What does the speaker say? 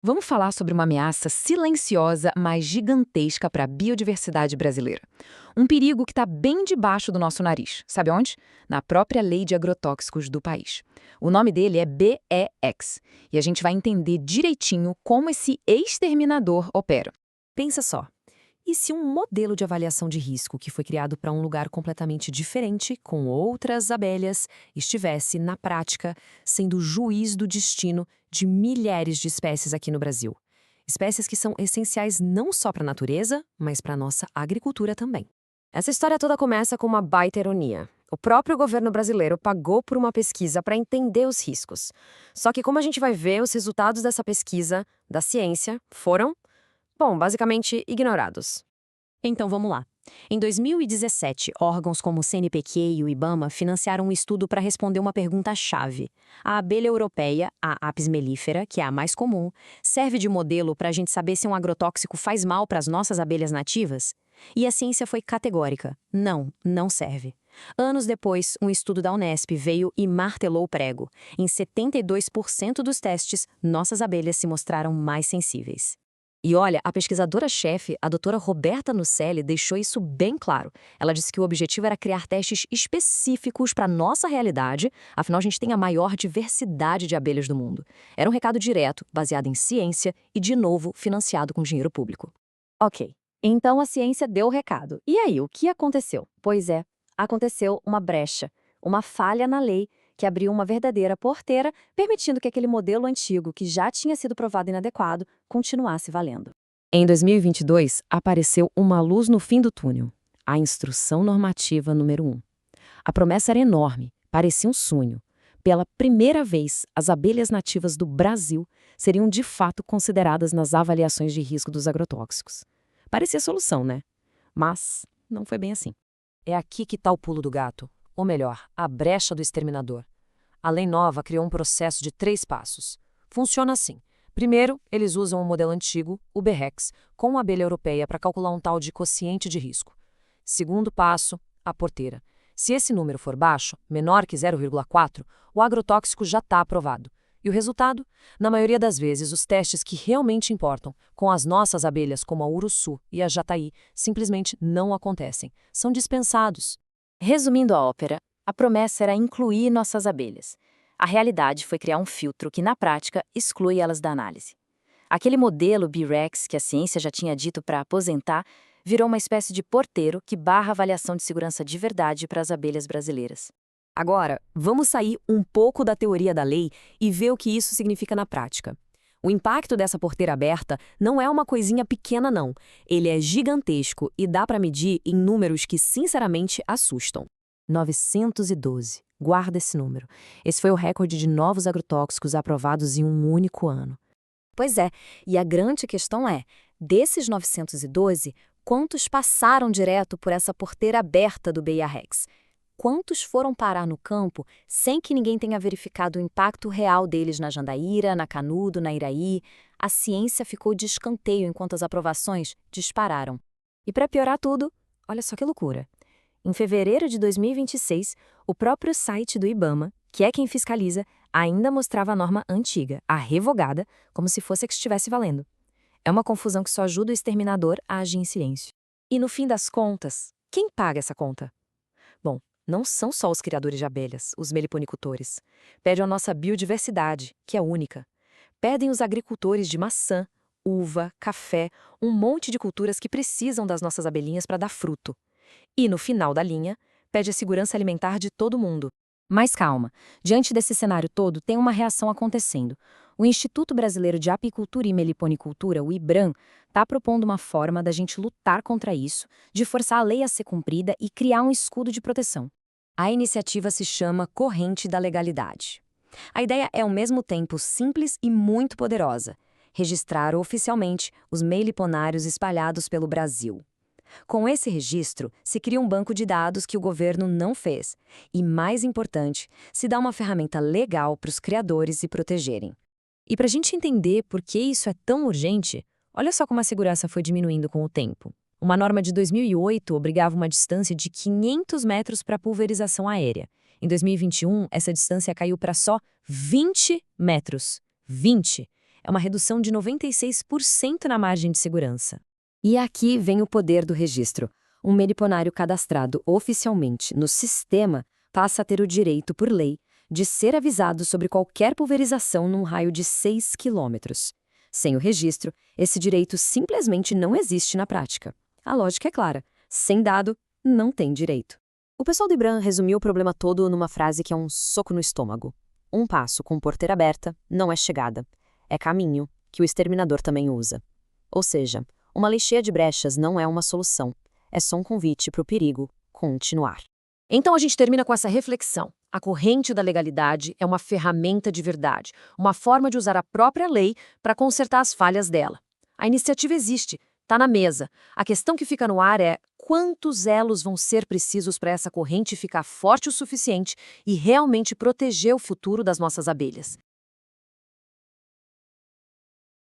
Vamos falar sobre uma ameaça silenciosa, mas gigantesca para a biodiversidade brasileira. Um perigo que está bem debaixo do nosso nariz. Sabe onde? Na própria lei de agrotóxicos do país. O nome dele é BEX. E a gente vai entender direitinho como esse exterminador opera. Pensa só. E se um modelo de avaliação de risco que foi criado para um lugar completamente diferente, com outras abelhas, estivesse, na prática, sendo o juiz do destino de milhares de espécies aqui no Brasil? Espécies que são essenciais não só para a natureza, mas para a nossa agricultura também. Essa história toda começa com uma baita ironia. O próprio governo brasileiro pagou por uma pesquisa para entender os riscos. Só que, como a gente vai ver, os resultados dessa pesquisa, da ciência, foram, bom, basicamente ignorados. Então vamos lá. Em 2017, órgãos como o CNPq e o IBAMA financiaram um estudo para responder uma pergunta-chave. A abelha europeia, a Apis mellifera, que é a mais comum, serve de modelo para a gente saber se um agrotóxico faz mal para as nossas abelhas nativas? E a ciência foi categórica. Não, não serve. Anos depois, um estudo da Unesp veio e martelou o prego. Em 72% dos testes, nossas abelhas se mostraram mais sensíveis. E olha, a pesquisadora-chefe, a doutora Roberta Nucelli, deixou isso bem claro. Ela disse que o objetivo era criar testes específicos para a nossa realidade, afinal a gente tem a maior diversidade de abelhas do mundo. Era um recado direto, baseado em ciência e, de novo, financiado com dinheiro público. Ok, então a ciência deu o recado. E aí, o que aconteceu? Pois é, aconteceu uma brecha, uma falha na lei, que abriu uma verdadeira porteira, permitindo que aquele modelo antigo, que já tinha sido provado inadequado, continuasse valendo. Em 2022, apareceu uma luz no fim do túnel, a Instrução Normativa número 1. A promessa era enorme, parecia um sonho. Pela primeira vez, as abelhas nativas do Brasil seriam de fato consideradas nas avaliações de risco dos agrotóxicos. Parecia solução, né? Mas não foi bem assim. É aqui que está o pulo do gato, ou melhor, a brecha do exterminador. A lei nova criou um processo de 3 passos. Funciona assim. Primeiro, eles usam um modelo antigo, o BREX, com a abelha europeia para calcular um tal de quociente de risco. Segundo passo, a porteira. Se esse número for baixo, menor que 0,4, o agrotóxico já está aprovado. E o resultado? Na maioria das vezes, os testes que realmente importam, com as nossas abelhas como a uruçu e a jataí, simplesmente não acontecem. São dispensados. Resumindo a ópera, a promessa era incluir nossas abelhas. A realidade foi criar um filtro que, na prática, exclui elas da análise. Aquele modelo BREX que a ciência já tinha dito para aposentar virou uma espécie de porteiro que barra a avaliação de segurança de verdade para as abelhas brasileiras. Agora, vamos sair um pouco da teoria da lei e ver o que isso significa na prática. O impacto dessa porteira aberta não é uma coisinha pequena, não. Ele é gigantesco e dá para medir em números que, sinceramente, assustam. 912. Guarda esse número. Esse foi o recorde de novos agrotóxicos aprovados em um único ano. Pois é, e a grande questão é, desses 912, quantos passaram direto por essa porteira aberta do BIA-REX? Quantos foram parar no campo sem que ninguém tenha verificado o impacto real deles na Jandaíra, na Canudo, na Iraí? A ciência ficou de escanteio enquanto as aprovações dispararam. E para piorar tudo, olha só que loucura. Em fevereiro de 2026, o próprio site do IBAMA, que é quem fiscaliza, ainda mostrava a norma antiga, a revogada, como se fosse a que estivesse valendo. É uma confusão que só ajuda o exterminador a agir em silêncio. E no fim das contas, quem paga essa conta? Bom, não são só os criadores de abelhas, os meliponicultores. Pedem a nossa biodiversidade, que é única. Pedem os agricultores de maçã, uva, café, um monte de culturas que precisam das nossas abelhinhas para dar fruto. E, no final da linha, pede a segurança alimentar de todo mundo. Mas calma, diante desse cenário todo, tem uma reação acontecendo. O Instituto Brasileiro de Apicultura e Meliponicultura, o IBRAM, está propondo uma forma da gente lutar contra isso, de forçar a lei a ser cumprida e criar um escudo de proteção. A iniciativa se chama Corrente da Legalidade. A ideia é, ao mesmo tempo, simples e muito poderosa: registrar oficialmente os meliponários espalhados pelo Brasil. Com esse registro, se cria um banco de dados que o governo não fez. E, mais importante, se dá uma ferramenta legal para os criadores se protegerem. E para a gente entender por que isso é tão urgente, olha só como a segurança foi diminuindo com o tempo. Uma norma de 2008 obrigava uma distância de 500 metros para pulverização aérea. Em 2021, essa distância caiu para só 20 metros. 20! É uma redução de 96% na margem de segurança. E aqui vem o poder do registro. Um meliponário cadastrado oficialmente no sistema passa a ter o direito, por lei, de ser avisado sobre qualquer pulverização num raio de 6 quilômetros. Sem o registro, esse direito simplesmente não existe na prática. A lógica é clara: sem dado, não tem direito. O pessoal do IBRAM resumiu o problema todo numa frase que é um soco no estômago. Um passo com porteira aberta não é chegada. É caminho, que o exterminador também usa. Ou seja, uma lei cheia de brechas não é uma solução. É só um convite para o perigo continuar. Então a gente termina com essa reflexão. A corrente da legalidade é uma ferramenta de verdade, uma forma de usar a própria lei para consertar as falhas dela. A iniciativa existe, está na mesa. A questão que fica no ar é: quantos elos vão ser precisos para essa corrente ficar forte o suficiente e realmente proteger o futuro das nossas abelhas?